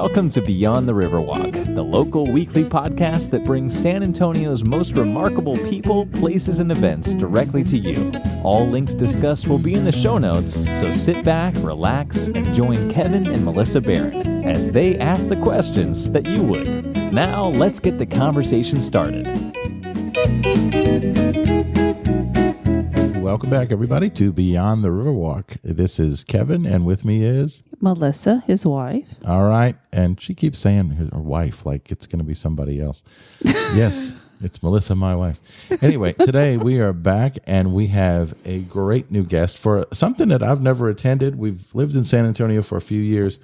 Welcome to Beyond the Riverwalk, the local weekly podcast that brings San Antonio's most remarkable people, places, and events directly to you. All links discussed will be in the show notes, so sit back, relax, and join Kevin and Melissa Barron as they ask the questions that you would. Now, let's get the conversation started. Welcome back, everybody, to Beyond the Riverwalk. This is Kevin, and with me is Melissa, his wife. All right, and she keeps saying her wife like it's going to be somebody else. Yes, it's Melissa, my wife. Anyway, today we are back, and we have a great new guest for something that I've never attended. We've lived in San Antonio for a few years,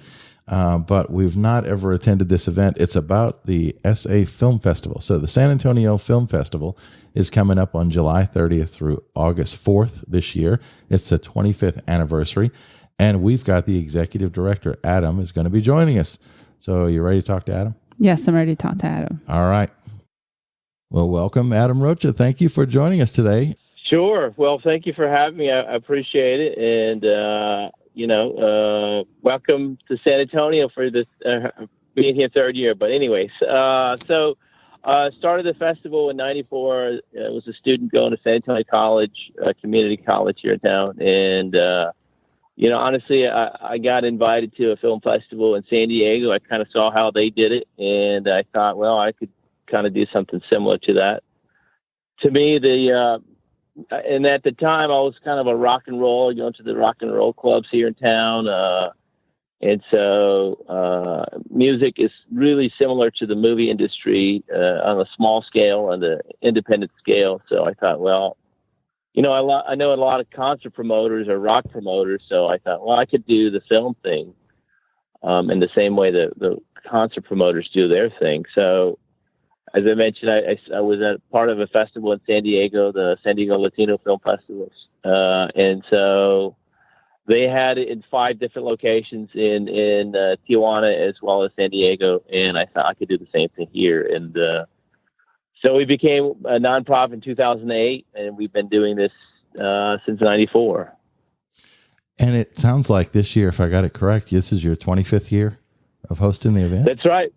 but we've not ever attended this event. It's about the SA Film Festival. So the San Antonio Film Festival is coming up on July 30th through August 4th this year. It's the 25th anniversary, and we've got the executive director, Adam, is going to be joining us. So you ready to talk to Adam? Yes, I'm ready to talk to Adam. All right. Well, welcome, Adam Rocha. Thank you for joining us today. Sure. Well, thank you for having me. I appreciate it. And, welcome to San Antonio for this being here third year. But anyways, started the festival in 94. I was a student going to San Antonio College, community college here in town. And, honestly, I got invited to a film festival in San Diego. I kind of saw how they did it. And I thought, well, I could kind of do something similar to that. To me, and at the time I was kind of a rock and roll, going to the rock and roll clubs here in town. And so music is really similar to the movie industry on a small scale and the independent scale. So I thought, well, I know a lot of concert promoters or rock promoters. So I thought, well, I could do the film thing in the same way that the concert promoters do their thing. So as I mentioned, I was a part of a festival in San Diego, the San Diego Latino Film Festivals. And so they had it in 5 different locations in Tijuana as well as San Diego. And I thought I could do the same thing here. And so we became a nonprofit in 2008, and we've been doing this since 94. And it sounds like this year, if I got it correct, this is your 25th year of hosting the event? That's right.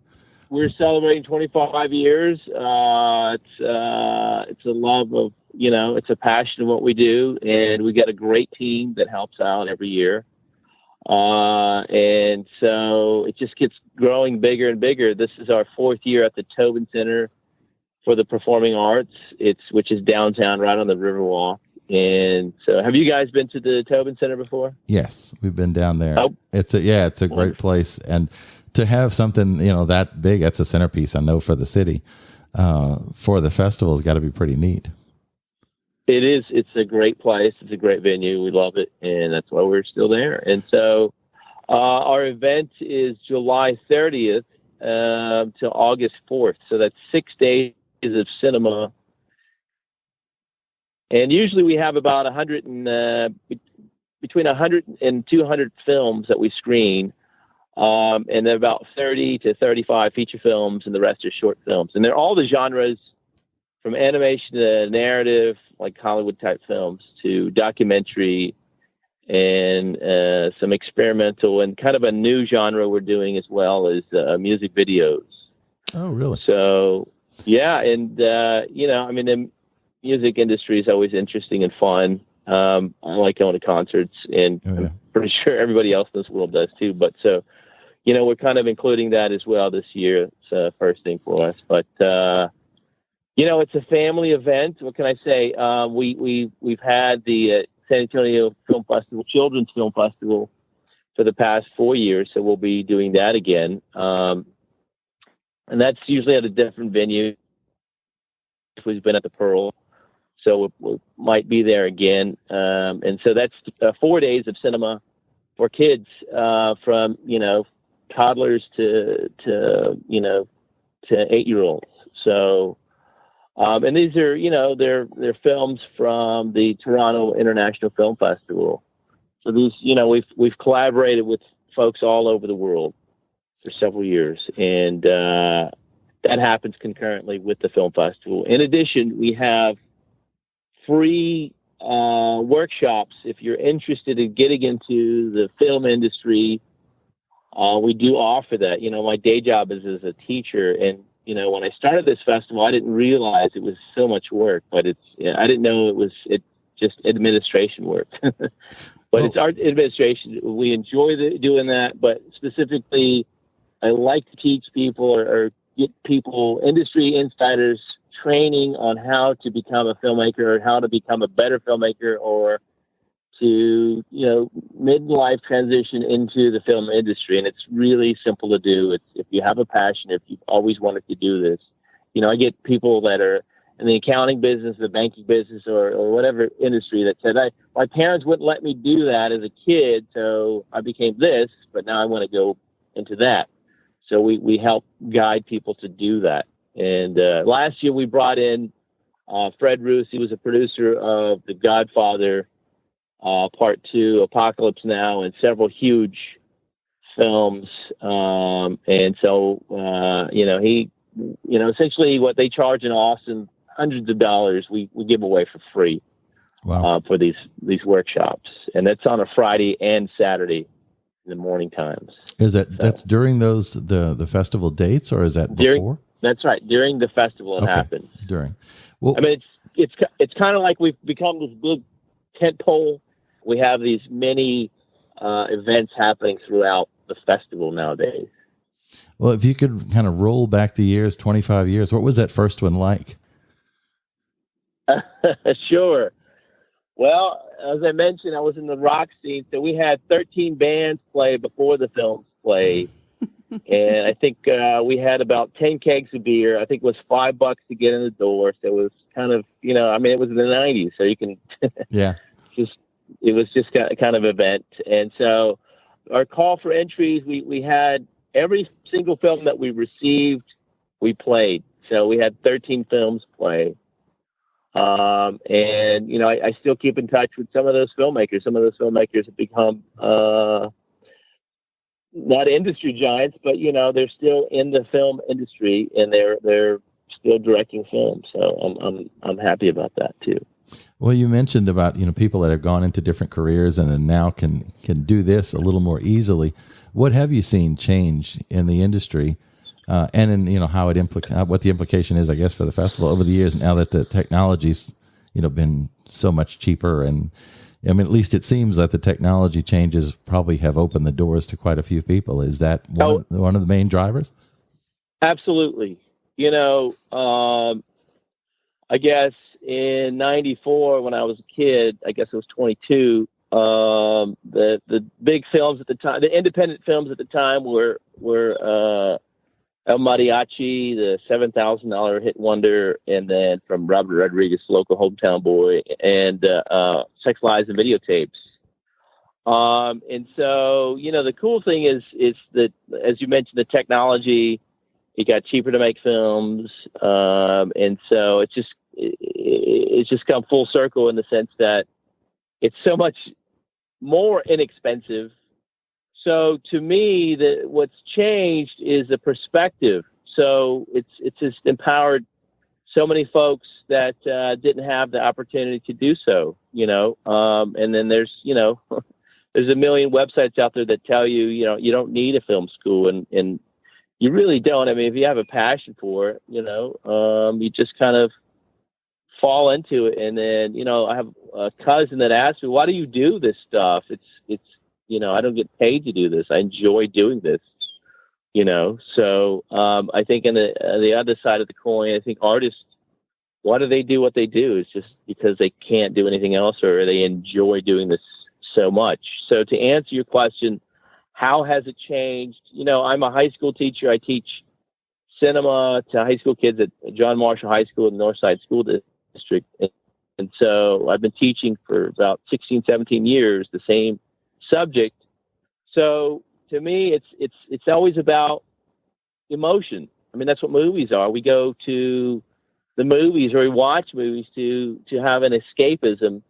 We're celebrating 25 years. It's a love of, it's a passion of what we do. And we got a great team that helps out every year. And so it just keeps growing bigger and bigger. This is our 4th year at the Tobin Center for the Performing Arts, which is downtown right on the Riverwalk. And so have you guys been to the Tobin Center before? Yes, we've been down there. Oh. It's a great place. And to have something, that big, that's a centerpiece, I know, for the city, for the festival has got to be pretty neat. It is. It's a great place. It's a great venue. We love it. And that's why we're still there. And so our event is July 30th to August 4th. So that's 6 days of cinema. And usually we have about between 100 and 200 films that we screen. And then about 30 to 35 feature films, and the rest are short films. And they're all the genres from animation to narrative, like Hollywood type films, to documentary and some experimental, and kind of a new genre we're doing as well as music videos. Oh, really? So, yeah. And, the music industry is always interesting and fun. I like going to concerts, and I'm pretty sure everybody else in this world does too. But so, we're kind of including that as well this year. It's the first thing for us. But, it's a family event. What can I say? We've had the San Antonio Film Festival, Children's Film Festival, for the past 4 years. So we'll be doing that again. And that's usually at a different venue. We've been at the Pearl. So we might be there again. And so that's 4 days of cinema for kids from, toddlers to 8-year-olds. So, and these are, they're films from the Toronto International Film Festival. So these, we've collaborated with folks all over the world for several years. And that happens concurrently with the film festival. In addition, we have free workshops if you're interested in getting into the film industry we do offer that. My day job is as a teacher, and when I started this festival, I didn't realize it was so much work, but I didn't know it just administration work. But it's our administration. We enjoy doing that, but specifically, I like to teach people or get people, industry insiders, training on how to become a filmmaker or how to become a better filmmaker, or to, midlife transition into the film industry. And it's really simple to do. If you have a passion, if you've always wanted to do this, I get people that are in the accounting business, the banking business, or whatever industry that said, my parents wouldn't let me do that as a kid, so I became this, but now I want to go into that. So we help guide people to do that. And last year we brought in Fred Roos. He was a producer of The Godfather, Part 2, Apocalypse Now, and several huge films. And so, he, essentially what they charge in Austin, hundreds of dollars, we give away for free. Wow. For these workshops. And that's on a Friday and Saturday in the morning times. Is that's during the festival dates, or is that before? That's right. During the festival it happens. During. Well, I mean, it's kind of like we've become this big tent pole. We have these many events happening throughout the festival nowadays. Well, if you could kind of roll back the years, 25 years, what was that first one like? Sure. Well, as I mentioned, I was in the rock scene, so we had 13 bands play before the films played. And I think we had about 10 kegs of beer. I think it was $5 to get in the door. So it was kind of, it was in the 90s. So you can, yeah, it was just kind of event. And so our call for entries, we had every single film that we received, we played. So we had 13 films play. And, I still keep in touch with some of those filmmakers. Some of those filmmakers have become, not industry giants, but they're still in the film industry, and they're still directing films. So I'm happy about that too. Well, you mentioned about people that have gone into different careers and now can do this a little more easily. What have you seen change in the industry, and in how it what the implication is, I guess, for the festival over the years now that the technology's been so much cheaper? And at least it seems that the technology changes probably have opened the doors to quite a few people. Is that one of the main drivers? Absolutely. I guess in '94, when I was a kid, I guess I was 22. The big films at the time, the independent films at the time were El Mariachi, the $7,000 hit wonder, and then from Robert Rodriguez, Local Hometown Boy, and Sex, Lies, and Videotapes. And so, the cool thing is that, as you mentioned, the technology, it got cheaper to make films. And so it's just come full circle in the sense that it's so much more inexpensive. So to me, what's changed is the perspective. So it's just empowered so many folks that didn't have the opportunity to do so, and then there's a million websites out there that tell you, you don't need a film school, and you really don't. I mean, if you have a passion for it, you just kind of fall into it. And then, I have a cousin that asked me, why do you do this stuff? It's I don't get paid to do this. I enjoy doing this, So I think on the other side of the coin, I think artists, why do they do what they do? It's just because they can't do anything else, or they enjoy doing this so much. So to answer your question, how has it changed? I'm a high school teacher. I teach cinema to high school kids at John Marshall High School in the Northside School District. And so I've been teaching for about 16, 17 years, the same subject. So to me, it's always about emotion. I mean, that's what movies are. We go to the movies, or we watch movies to have an escapism,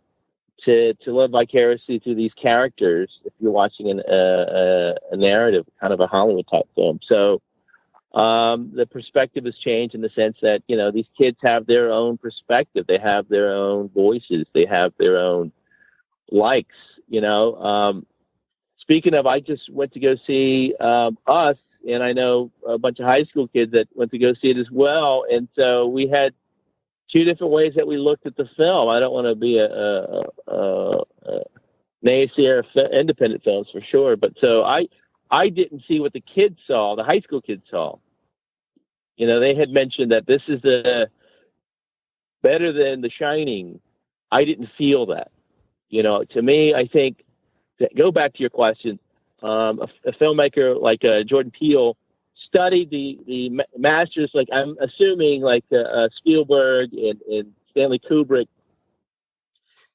to live vicariously through these characters. If you're watching a narrative, kind of a Hollywood type film. So the perspective has changed in the sense that, these kids have their own perspective. They have their own voices. They have their own likes, speaking of, I just went to go see Us, and I know a bunch of high school kids that went to go see it as well. And so we had two different ways that we looked at the film. I don't want to be a naysayer of independent films for sure, but so I didn't see what the kids saw, the high school kids saw. You know, they had mentioned that this is better than The Shining. I didn't feel that. You know, to me, I think, to go back to your question, a filmmaker like Jordan Peele studied the masters, like I'm assuming like Spielberg and Stanley Kubrick,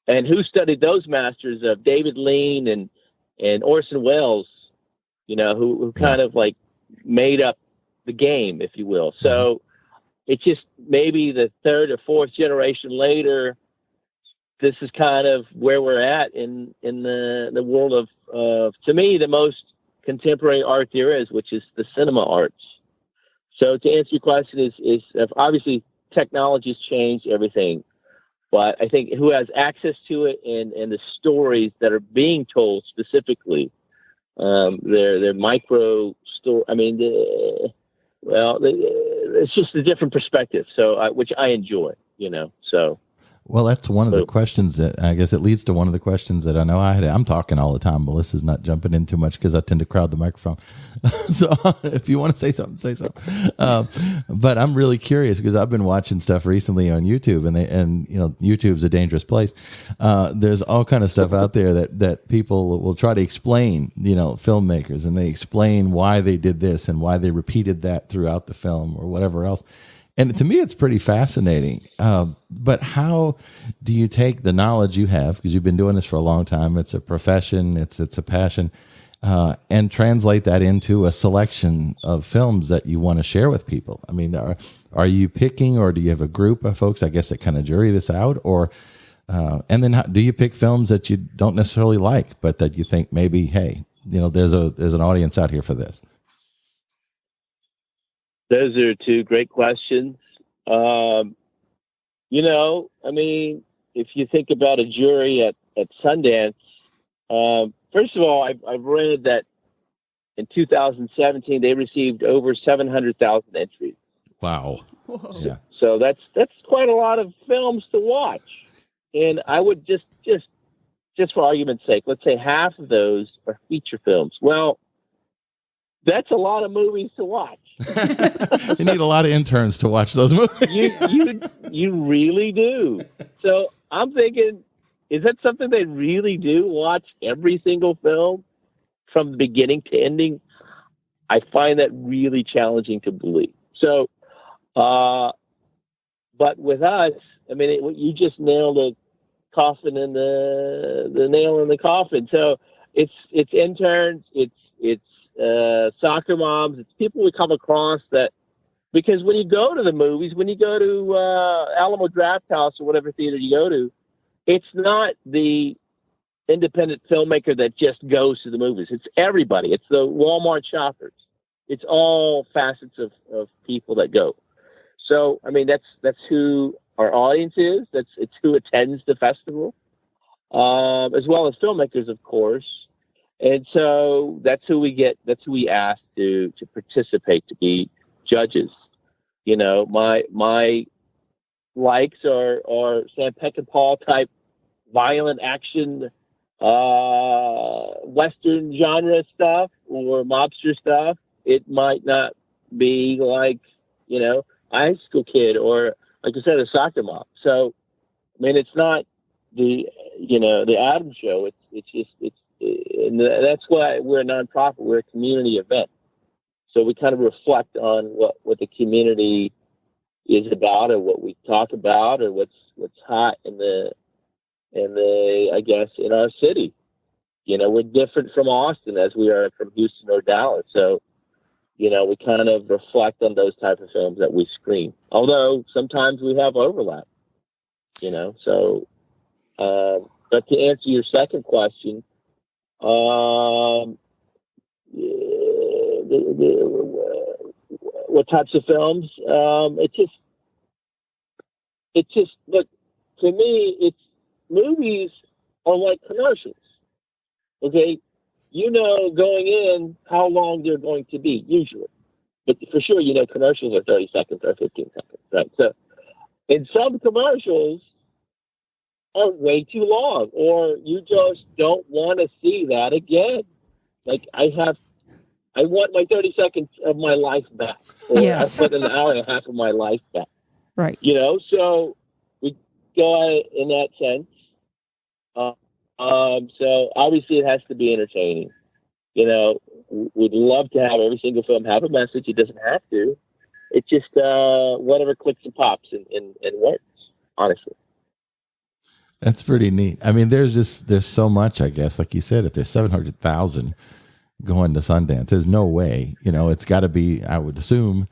and who studied those masters of David Lean and Orson Welles, you know, who kind of like made up the game, if you will. So it's just maybe the third or fourth generation later, this is kind of where we're at in the world of to me, the most contemporary art there is, which is the cinema arts. So to answer your question is obviously technology has changed everything, but I think who has access to it and the stories that are being told specifically, they're micro story. I mean, it's just a different perspective. So which I enjoy, you know, so. Well, that's one of the questions that I guess it leads to one of the questions that I know I'm talking all the time. Melissa's not jumping in too much because I tend to crowd the microphone. So if you want to say something, say something. But I'm really curious because I've been watching stuff recently on YouTube, and you know, YouTube's a dangerous place. There's all kind of stuff out there that people will try to explain, you know, filmmakers, and they explain why they did this and why they repeated that throughout the film or whatever else. And to me, it's pretty fascinating. But how do you take the knowledge you have, because you've been doing this for a long time, it's a profession, it's a passion, and translate that into a selection of films that you want to share with people? I mean, are you picking, or do you have a group of folks, I guess, that kind of jury this out? Or and then do you pick films that you don't necessarily like, but that you think maybe, hey, you know, there's an audience out here for this? Those are two great questions. You know, I mean, if you think about a jury at Sundance, first of all, I've read that in 2017 they received over 700,000 entries. Wow. Yeah. So that's quite a lot of films to watch. And I would just for argument's sake, let's say half of those are feature films. Well, that's a lot of movies to watch. You need a lot of interns to watch those movies. You really do. So I'm thinking, is that something they really do? Watch every single film from the beginning to ending? I find that really challenging to believe. So, but with us, I mean, you just nailed the coffin in the nail in the coffin. So it's interns, it's soccer moms, it's people we come across that, because when you go to the movies, when you go to Alamo Draft House or whatever theater you go to, it's not the independent filmmaker that just goes to the movies. It's everybody. It's the Walmart shoppers. It's all facets of people that go. So, I mean, that's who our audience is. It's who attends the festival, as well as filmmakers, of course. And so that's who we ask to participate, to be judges. You know, my likes are Sam Peckinpah type violent action, Western genre stuff or mobster stuff. It might not be like, you know, a high school kid or, like I said, a soccer mom. So, I mean, it's not the Adam show. And that's why we're a nonprofit. We're a community event. So we kind of reflect on what the community is about, or what we talk about, or what's hot in the I guess in our city. You know, we're different from Austin as we are from Houston or Dallas. So, you know, we kind of reflect on those type of films that we screen. Although sometimes we have overlap. You know, so but to answer your second question, what types of films? It just look, to me, it's movies are like commercials. Okay, you know going in how long they're going to be, usually. But for sure, you know, commercials are 30 seconds or 15 seconds, right? So in some commercials are way too long, or you just don't want to see that again. Like I want my 30 seconds of my life back, or Yes. I want an hour and a half of my life back. Right. You know, so we go at it in that sense. So obviously it has to be entertaining. You know, we'd love to have every single film have a message. It doesn't have to. It's just whatever clicks and pops and works, honestly. That's pretty neat. I mean, there's so much, I guess, like you said, if there's 700,000 going to Sundance, there's no way, you know, it's got to be, I would assume,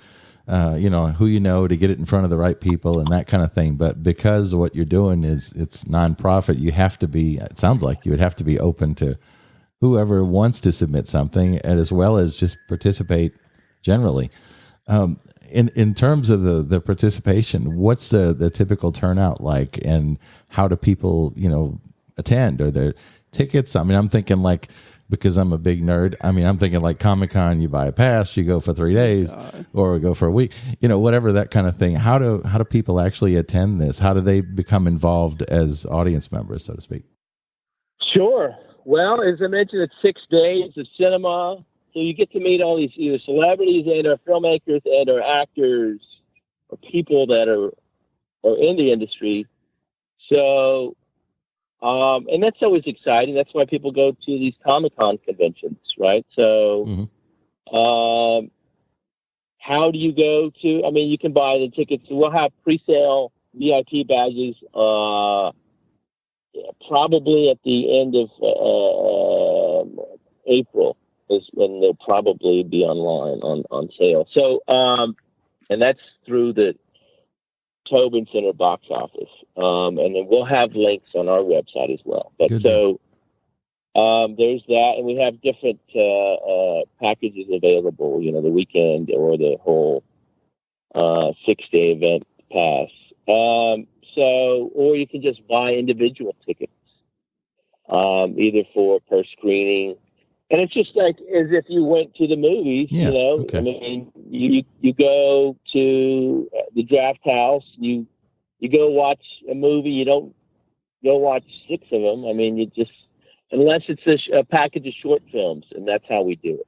you know, who you know to get it in front of the right people and that kind of thing. But because what you're doing it's nonprofit, you have to be, it sounds like you would have to be open to whoever wants to submit something, and as well as just participate generally. In terms of the participation, what's the typical turnout like, and how do people, you know, attend? Are there tickets? I mean, I'm thinking like, because I'm a big nerd, I mean, I'm thinking like Comic-Con, you buy a pass, you go for 3 days or go for a week, you know, whatever, that kind of thing. How do people actually attend this? How do they become involved as audience members, so to speak? Sure. Well, as I mentioned, it's 6 days of cinema. So you get to meet all these either celebrities and or filmmakers and or actors or people that are in the industry. So, and that's always exciting. That's why people go to these Comic-Con conventions, right? So, how do you go to? I mean, you can buy the tickets. We'll have pre-sale VIP badges. Probably at the end of April is when they'll probably be online on sale. So, and that's through the Tobin Center box office. And then we'll have links on our website as well. But so there's that, and we have different packages available, you know, the weekend or the whole 6-day event pass. So, or you can just buy individual tickets, either per screening. And it's just like as if you went to the movies, you know. Okay. I mean, you go to the Draft House, you go watch a movie. You don't go watch 6 of them. I mean, you just, unless it's a package of short films, and that's how we do it.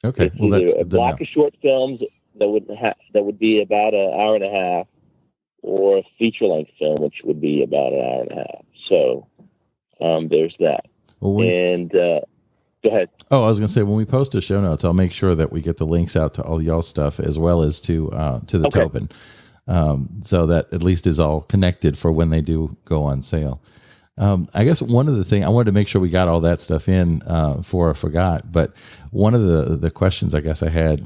Okay, it's either a block of short films that would be about an hour and a half, or a feature-length film, which would be about an hour and a half. So there's that. Well, go ahead. Oh, I was going to say, when we post the show notes, I'll make sure that we get the links out to all y'all's stuff as well as to the Tobin, so that at least is all connected for when they do go on sale. I guess one of the things I wanted to make sure we got all that stuff in before I forgot, but one of the questions I guess I had,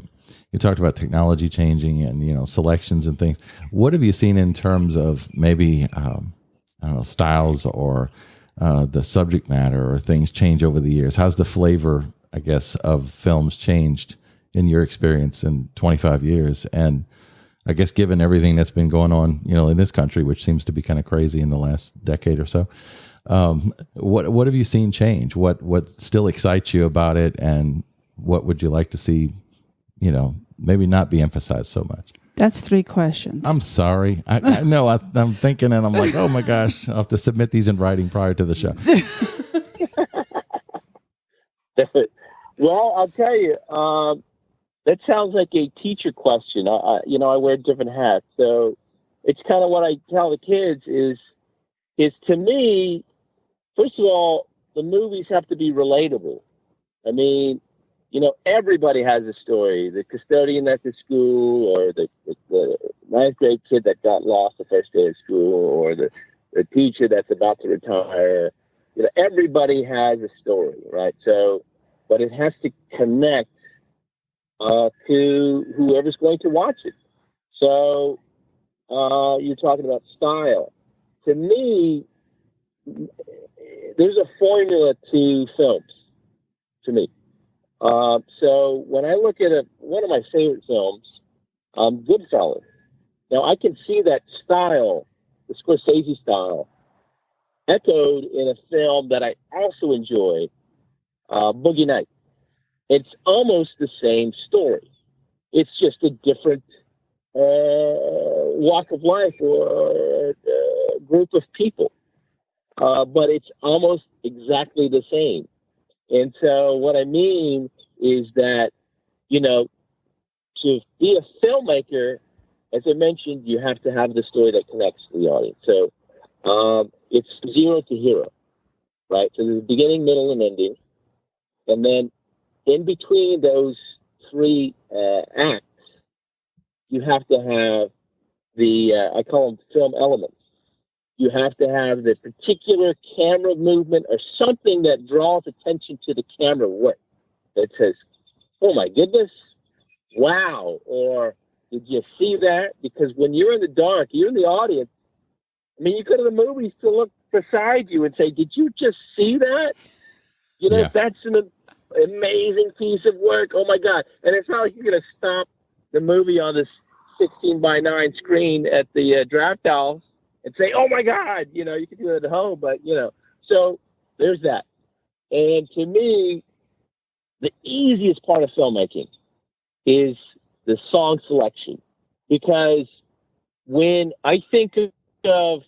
you talked about technology changing and, you know, selections and things. What have you seen in terms of maybe, I don't know, styles or the subject matter or things change over the years? How's the flavor, I guess, of films changed in your experience in 25 years? And I guess given everything that's been going on, you know, in this country, which seems to be kind of crazy in the last decade or so, what have you seen change? What still excites you about it, and what would you like to see, you know, maybe not be emphasized so much? That's 3 questions. I'm sorry. I know I'm thinking, and I'm like, oh my gosh, I'll have to submit these in writing prior to the show. Well, I'll tell you, that sounds like a teacher question. I wear different hats. So it's kind of what I tell the kids is to me, first of all, the movies have to be relatable. I mean, you know, everybody has a story. The custodian at the school, or the 9th grade kid that got lost the first day of school, or the teacher that's about to retire. You know, everybody has a story, right? So, but it has to connect to whoever's going to watch it. So, you're talking about style. To me, there's a formula to films, to me. So when I look at one of my favorite films, Goodfellas, now I can see that style, the Scorsese style, echoed in a film that I also enjoy, Boogie Nights. It's almost the same story. It's just a different walk of life or group of people. But it's almost exactly the same. And so what I mean is that, to be a filmmaker, as I mentioned, you have to have the story that connects to the audience. So it's zero to hero, right? So there's a beginning, middle, and ending. And then in between those three acts, you have to have I call them film elements. You have to have the particular camera movement or something that draws attention to the camera work. That says, oh my goodness, wow, or did you see that? Because when you're in the dark, you're in the audience. I mean, you go to the movies to look beside you and say, did you just see that? That's an amazing piece of work. Oh my God. And it's not like you're going to stop the movie on this 16:9 screen at the draft house and say, oh my God, you can do it at home, but so there's that. And to me, the easiest part of filmmaking is the song selection, because when I think of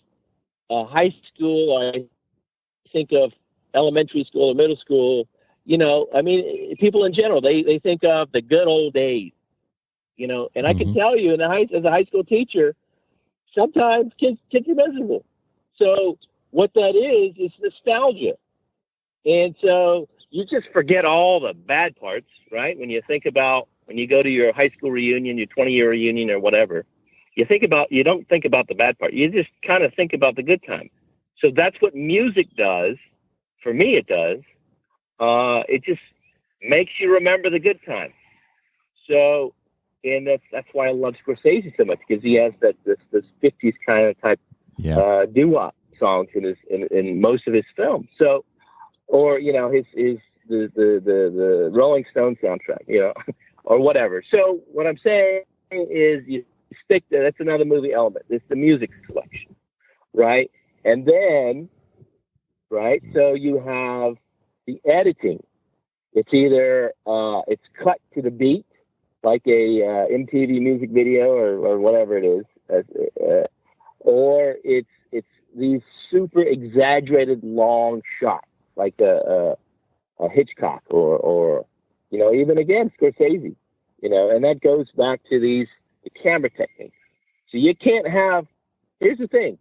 high school, or I think of elementary school or middle school, people in general, they think of the good old days, and I can tell you, as a high school teacher, sometimes kids are miserable. So what that is nostalgia. And so you just forget all the bad parts, right? When you go to your high school reunion, your 20-year reunion or whatever, you don't think about the bad part. You just kind of think about the good time. So that's what music does. For me, it does. It just makes you remember the good time. So, and that's why I love Scorsese so much, because he has this 50s kind of type doo-wop songs in most of his films. So, or the Rolling Stone soundtrack, or whatever. So what I'm saying is you stick there. That's another movie element. It's the music selection, right? And then, right, so you have the editing. It's either it's cut to the beat, like a MTV music video or whatever it is, or it's these super exaggerated long shots, like a Hitchcock or even again Scorsese, and that goes back to the camera techniques. So you can't have. Here's the thing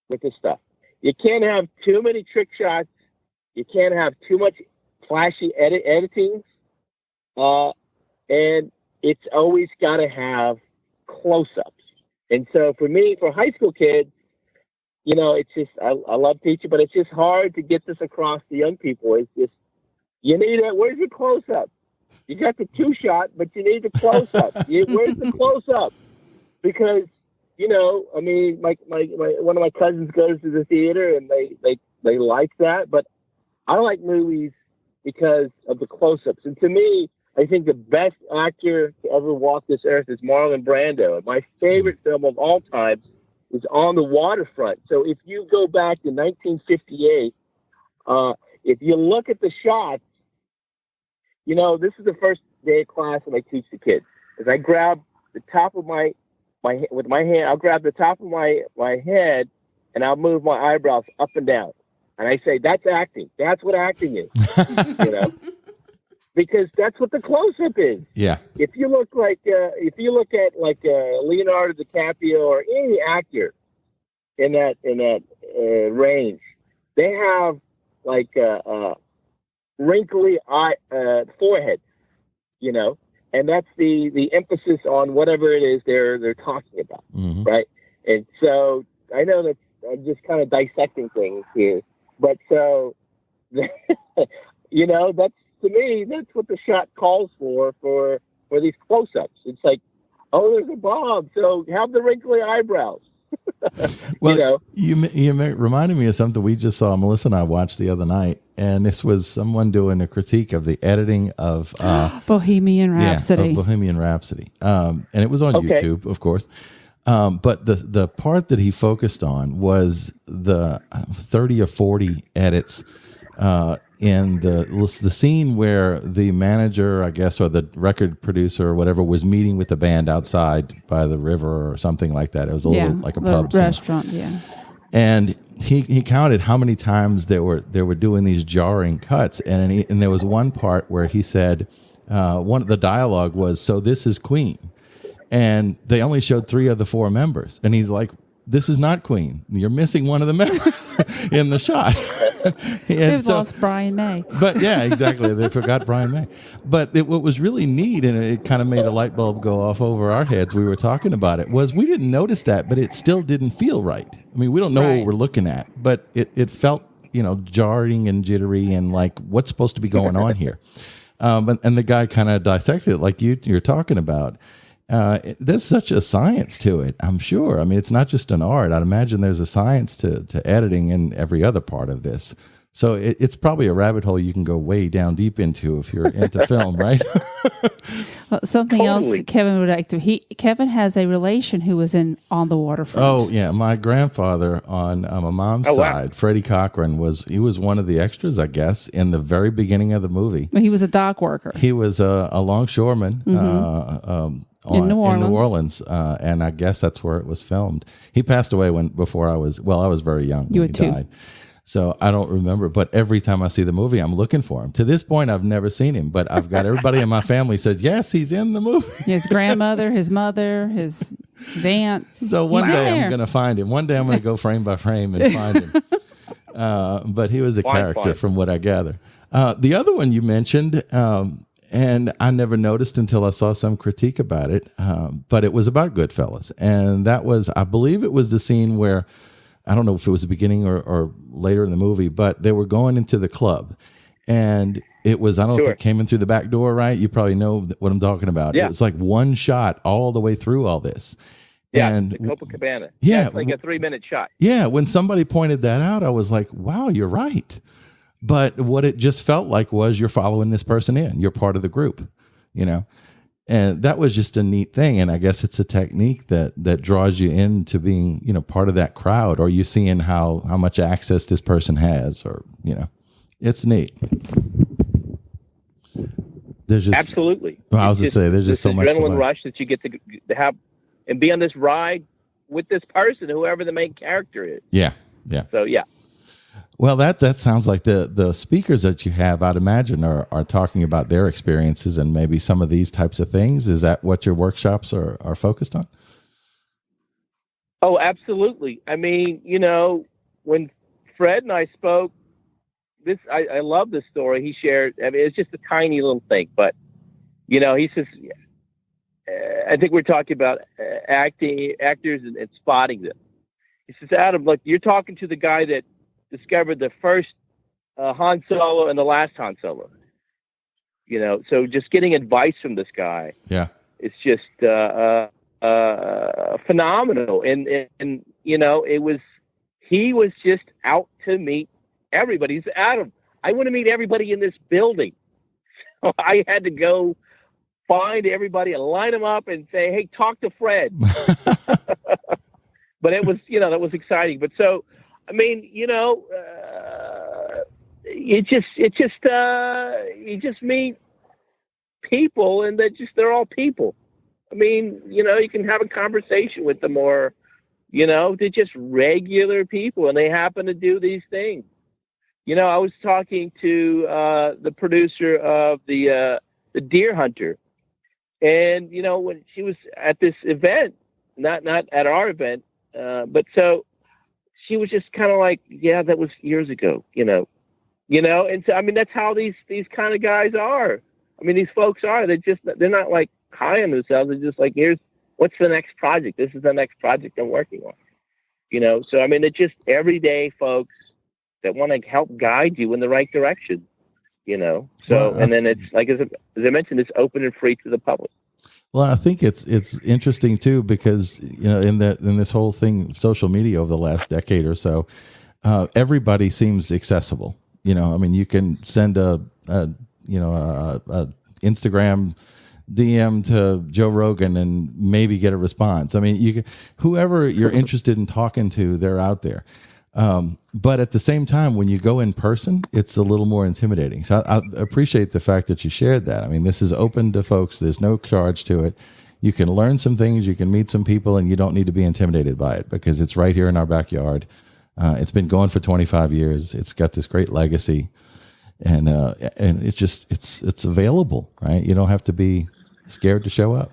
with this stuff: you can't have too many trick shots. You can't have too much flashy editing, and it's always got to have close-ups. And so for me, for high school kids, it's just I love teaching, but it's just hard to get this across to young people. It's just you need it. Where's the close-up? You got the two-shot, but you need the close-up. Where's the close-up? Because I mean, my one of my cousins goes to the theater and they like that, but I like movies because of the close-ups. And to me, I think the best actor to ever walk this earth is Marlon Brando. And my favorite film of all time is On the Waterfront. So if you go back to 1958, if you look at the shots, this is the first day of class that I teach the kids. Is I grab the top of my with my hand, I'll grab the top of my head and I'll move my eyebrows up and down. And I say, that's acting. That's what acting is, because that's what the close-up is. Yeah. If you look at Leonardo DiCaprio or any actor in that range, they have wrinkly foreheads, and that's the emphasis on whatever it is they're talking about, right? And so I know that I'm just kind of dissecting things here. But so, that's to me, that's what the shot calls for these close-ups. It's like, oh, there's a bomb, so have the wrinkly eyebrows. Well, you reminded me of something we just saw. Melissa and I watched the other night, and this was someone doing a critique of the editing of Bohemian Rhapsody. Of Bohemian Rhapsody, and it was on YouTube, of course. But the part that he focused on was the 30 or 40 edits in the scene where the manager, I guess, or the record producer or whatever, was meeting with the band outside by the river or something like that. It was a little like a pub restaurant, scene. And he counted how many times they were doing these jarring cuts, and there was one part where he said one of the dialogue was, "So this is Queen," and they only showed 3 of the 4 members, and he's like, "This is not Queen. You're missing one of the members in the shot." They've lost Brian May. But yeah, exactly. They forgot Brian May. But what was really neat, and it kind of made a light bulb go off over our heads, we were talking about it, was we didn't notice that, but it still didn't feel right. I mean, we don't know what we're looking at, but it felt, jarring and jittery and like, what's supposed to be going on here? And the guy kind of dissected it like you're talking about. There's such a science to it, I'm sure. I mean, it's not just an art. I'd imagine there's a science to editing and every other part of this. So it's probably a rabbit hole you can go way down deep into if you're into film, right? Well, something else Kevin would like to. Kevin has a relation who was On the Waterfront. Oh yeah, my grandfather on my mom's side, Freddie Cochran, was one of the extras, I guess, in the very beginning of the movie. He was a dock worker. He was a longshoreman. In New Orleans, and I guess that's where it was filmed. He passed away before I was very young when he died. So I don't remember, but every time I see the movie, I'm looking for him. To this point, I've never seen him, but I've got everybody in my family says, yes, he's in the movie. His grandmother, his mother, his aunt. So one day I'm going to find him. One day I'm going to go frame by frame and find him. But he was a character from what I gather. The other one you mentioned, and I never noticed until I saw some critique about it, but it was about Goodfellas. And that was, I believe it was the scene where, I don't know if it was the beginning or later in the movie, but they were going into the club. And it was, I don't know if it came in through the back door, right? You probably know what I'm talking about. Yeah. It was like one shot all the way through all this. Yeah, and the Copacabana. Yeah. It's like a 3-minute shot. Yeah, when somebody pointed that out, I was like, wow, you're right. But what it just felt like was you're following this person in. You're part of the group, And that was just a neat thing. And I guess it's a technique that draws you into being, part of that crowd, or you seeing how much access this person has, or, it's neat. There's just absolutely. Well, I was going to say, there's just so much adrenaline rush that you get to have and be on this ride with this person, whoever the main character is. Yeah. Yeah. So, yeah. Well, that sounds like the speakers that you have, I'd imagine, are talking about their experiences and maybe some of these types of things. Is that what your workshops are focused on? Oh, absolutely. I mean, when Fred and I spoke, I love this story he shared. I mean, it's just a tiny little thing, but, he says, I think we're talking about actors and spotting them. He says, Adam, look, you're talking to the guy that discovered the first Han Solo and the last Han Solo. So just getting advice from this guy, it's just phenomenal. And he was just out to meet everybody. He said, Adam, I want to meet everybody in this building. So I had to go find everybody and line them up and say, hey, talk to Fred. But it was, that was exciting. But so, I mean, you just meet people, and they're all people. I mean, you can have a conversation with them, or, they're just regular people, and they happen to do these things. I was talking to the producer of the Deer Hunter, and when she was at this event, not at our event, but so. She was just kind of like, yeah, that was years ago, and so, I mean, that's how these kind of guys are. I mean, these folks are, they're not like high on themselves. They're just like, what's the next project? This is the next project I'm working on, so, I mean, they're just everyday folks that want to help guide you in the right direction, so, well, and then it's like, as I mentioned, it's open and free to the public. Well, I think it's interesting too, because in this whole thing, social media over the last decade or so, everybody seems accessible. I mean, you can send a Instagram DM to Joe Rogan and maybe get a response. I mean, whoever you're interested in talking to, they're out there. But at the same time, when you go in person, it's a little more intimidating. So I appreciate the fact that you shared that. I mean, this is open to folks. There's no charge to it. You can learn some things, you can meet some people, and you don't need to be intimidated by it because it's right here in our backyard. It's been going for 25 years. It's got this great legacy, and it's just it's available, right? You don't have to be scared to show up.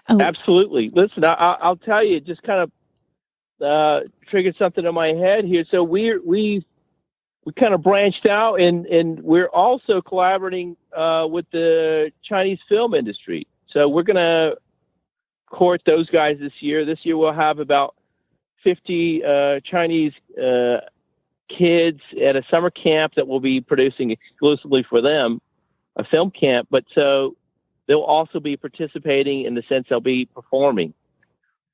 Oh. Absolutely. Listen, I'll tell you, it just kind of triggered something in my head here. So we kind of branched out, and we're also collaborating with the Chinese film industry. So we're going to court those guys this year. This year we'll have about 50 Chinese kids at a summer camp that we'll be producing exclusively for them, a film camp. But so they'll also be participating in the sense they'll be performing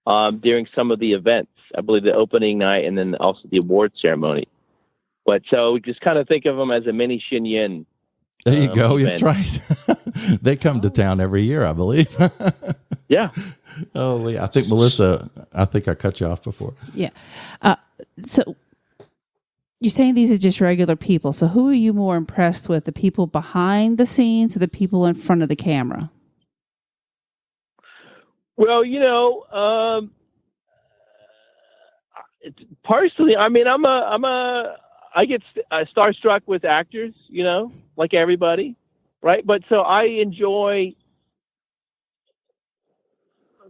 during some of the events. I believe the opening night and then also the award ceremony. But so just kind of think of them as a mini Xinyan. There you go. That's right. They come to town every year, I believe. Yeah. Oh, yeah. I think Melissa, I cut you off before. Yeah. So you're saying these are just regular people. So who are you more impressed with, the people behind the scenes or the people in front of the camera? Well, personally, I mean, I get starstruck with actors, like everybody, right? But so I enjoy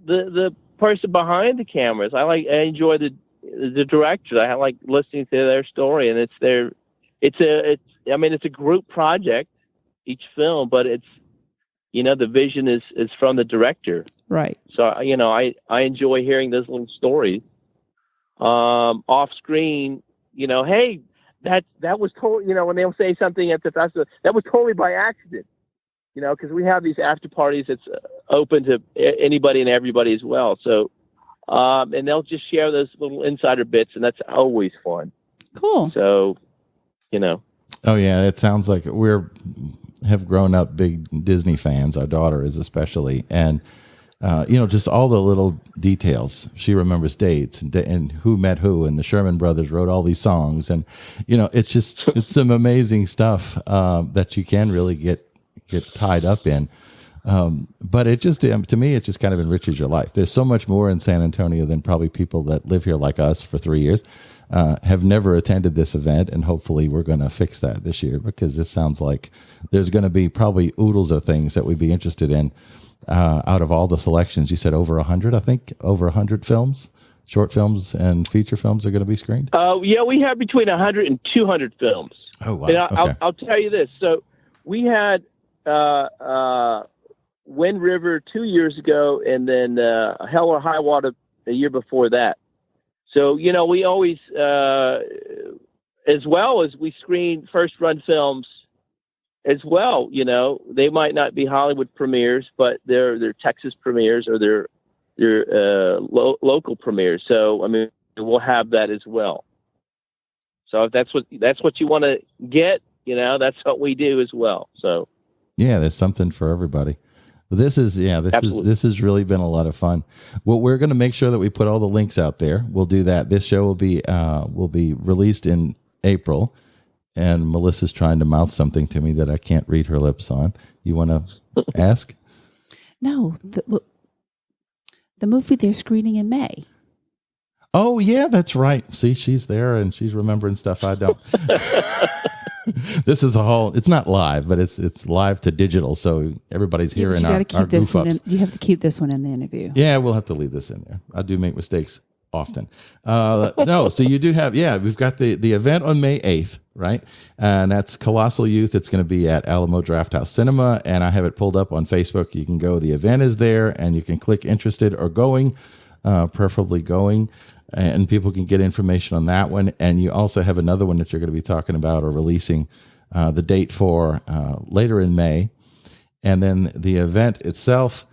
the person behind the cameras. I enjoy the directors. I like listening to their story, and it's a group project, each film, but it's, the vision is from the director. Right. So, I enjoy hearing those little stories, off screen, hey, that was totally, when they'll say something at the festival, that was totally by accident, because we have these after parties that's open to anybody and everybody as well. So, and they'll just share those little insider bits, and that's always fun. Cool. So, Oh yeah, it sounds like have grown up big Disney fans. Our daughter is especially, and just all the little details. She remembers dates and who met who, and the Sherman Brothers wrote all these songs, and it's some amazing stuff that you can really get tied up in. But it just, to me, it just kind of enriches your life. There's so much more in San Antonio than probably people that live here like us for 3 years have never attended this event, and hopefully we're going to fix that this year, because it sounds like there's going to be probably oodles of things that we'd be interested in. Out of all the selections, you said over 100, I think, over 100 films, short films and feature films are going to be screened? Yeah, we have between 100 and 200 films. Oh, wow. And Okay. I'll tell you this. So we had Wind River 2 years ago, and then Hell or High Water a year before that. So, we always, as well as we screen first-run films as well, they might not be Hollywood premieres, but they're Texas premieres or they're local premieres. So, I mean, we'll have that as well. So if that's what you want to get, that's what we do as well. So, yeah, there's something for everybody. This has really been a lot of fun. Well, we're going to make sure that we put all the links out there. We'll do that. This show will be released in April. And Melissa's trying to mouth something to me that I can't read her lips on. You want to ask? No, the movie they're screening in May. Oh, yeah, that's right. See, she's there and she's remembering stuff I don't. This is it's not live, but it's live to digital. So everybody's hearing our goof ups. You have to keep this one in the interview. Yeah, we'll have to leave this in there. I do make mistakes often. No, so you do have, we've got the event on May 8th, right? And that's Colossal Youth. It's going to be at Alamo Drafthouse Cinema, and I have it pulled up on Facebook. You can go, the event is there, and you can click interested or going, preferably going, and people can get information on that one. And you also have another one that you're going to be talking about or releasing the date for later in May. And then the event itself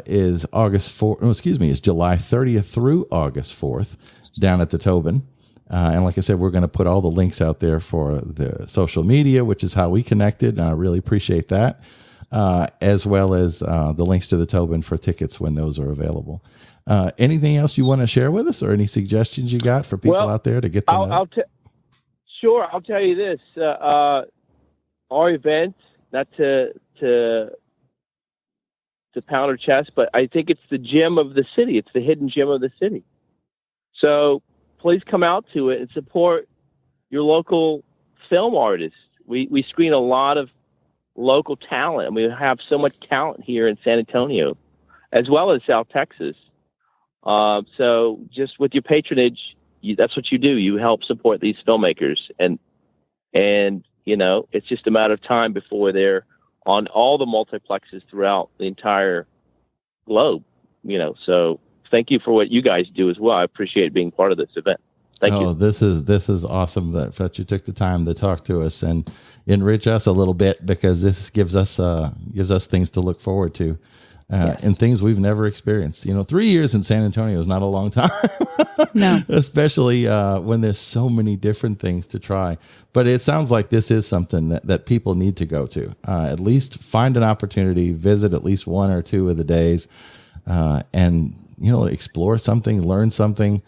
is is July 30th through August 4th down at the Tobin. And like I said, we're going to put all the links out there for the social media, which is how we connected. And I really appreciate that, as well as the links to the Tobin for tickets when those are available. Anything else you want to share with us, or any suggestions you got for people out there to get to know? Sure. I'll tell you this. Our event, not to pound our chest, but I think it's the gem of the city. It's the hidden gem of the city. So please come out to it and support your local film artists. We screen a lot of local talent, and we have so much talent here in San Antonio, as well as South Texas. So just with your patronage, that's what you do. You help support these filmmakers, and it's just a matter of time before they're on all the multiplexes throughout the entire globe. So thank you for what you guys do as well. I appreciate being part of this event. Thank you. This is awesome that you took the time to talk to us and enrich us a little bit, because this gives us things to look forward to. Yes. And things we've never experienced. 3 years in San Antonio is not a long time. No. Especially when there's so many different things to try. But it sounds like this is something that people need to go to. At least find an opportunity, visit at least one or two of the days, and explore something, learn something.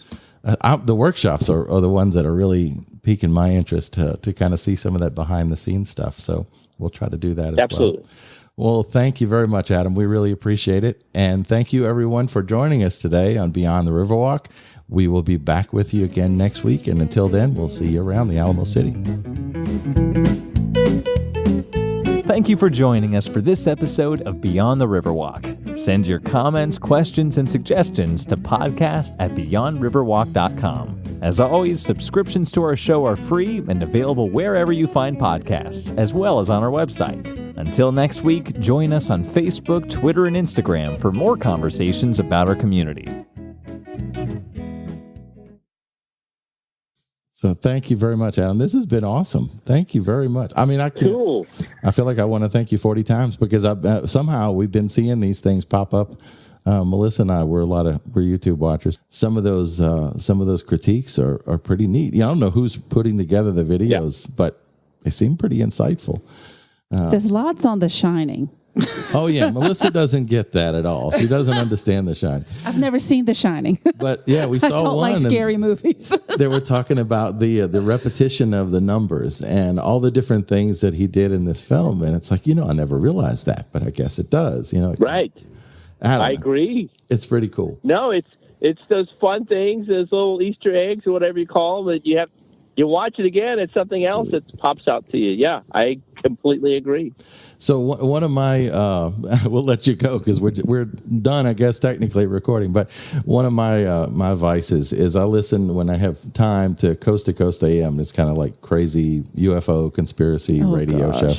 The workshops are the ones that are really piquing my interest to kind of see some of that behind the scenes stuff. So we'll try to do that as Absolutely. well. Well, thank you very much, Adam. We really appreciate it. And thank you, everyone, for joining us today on Beyond the Riverwalk. We will be back with you again next week. And until then, we'll see you around the Alamo City. Thank you for joining us for this episode of Beyond the Riverwalk. Send your comments, questions, and suggestions to podcast@beyondriverwalk.com. As always, subscriptions to our show are free and available wherever you find podcasts, as well as on our website. Until next week, join us on Facebook, Twitter, and Instagram for more conversations about our community. So thank you very much, Adam. This has been awesome. Thank you very much. I mean, Cool. I feel like I want to thank you 40 times because somehow we've been seeing these things pop up. Melissa and I we're YouTube watchers. Some of those critiques are pretty neat. I don't know who's putting together the videos, but they seem pretty insightful. There's lots on The Shining. Oh yeah, Melissa doesn't get that at all. She doesn't understand The Shining. I've never seen The Shining. But yeah, we saw I don't one. like scary movies. They were talking about the repetition of the numbers and all the different things that he did in this film, and it's like I never realized that, but I guess it does. Right. I agree. It's pretty cool. No, it's those fun things, those little Easter eggs or whatever you call them, that you watch it again, it's something else that pops out to you. Yeah, I completely agree. So one of my, we'll let you go because we're done, I guess, technically recording. But one of my vices is I listen when I have time to Coast AM. It's kind of like crazy UFO conspiracy radio show.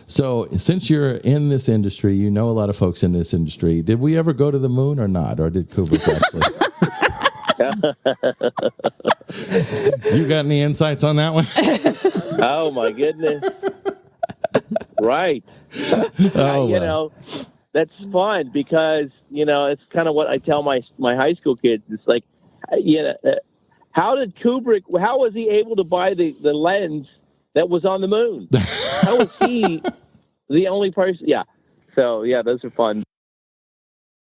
So since you're in this industry, you know a lot of folks in this industry. Did we ever go to the moon or not? Or did Kubrick actually? You got any insights on that one? Oh my goodness. Right. That's fun because, it's kind of what I tell my high school kids. It's like, how was he able to buy the lens that was on the moon? How was he the only person? Yeah. So, yeah, those are fun.